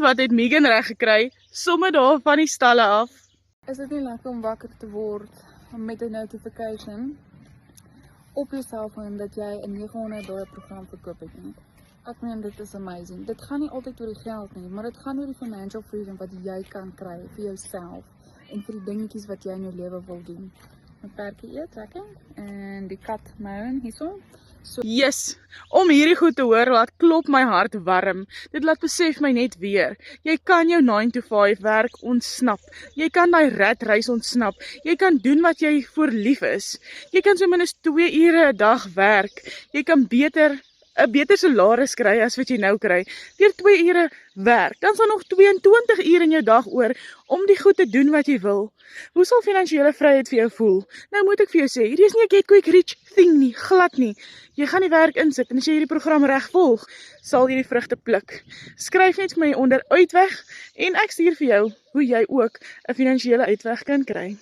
wat het Megan reg gekry, somme daar van die stalle af. Is dit nie lekker om wakker te word met 'n notification op jou selfoon dat jy 'n 900 dollar program verkoop het nie? Ek meen dit is amazing. Dit gaan nie altyd oor die geld nie, maar dit gaan oor die financial freedom wat jy kan kry vir jouself en vir die dingetjies wat jy in jou lewe wil doen. My perkie eet lekker en die kat moan hierso. So Yes, om hierdie goed te hoor laat klop my hart warm. Dit laat besef my net weer. Jy kan jou 9 to 5 werk ontsnap. Jy kan daai ratreis ontsnap. Jy kan doen wat jy voor lief is. Jy kan so minstens 2 ure 'n dag werk. Jy kan 'n beter salaris kry as wat jy nou kry. Deur 2 ure werk, dan sal nog 22 ure in jou dag oor om die goed te doen wat jy wil. Hoe sal finansiële vryheid vir jou voel? Nou moet ek vir jou sê, hierdie is nie 'n get quick rich thing nie, glad nie. Jy gaan die werk insit en as jy hierdie program reg volg, sal jy die vrugte pluk. Skryf net vir my onder uitweg en ek stuur vir jou hoe jy ook 'n finansiële uitweg kan kry.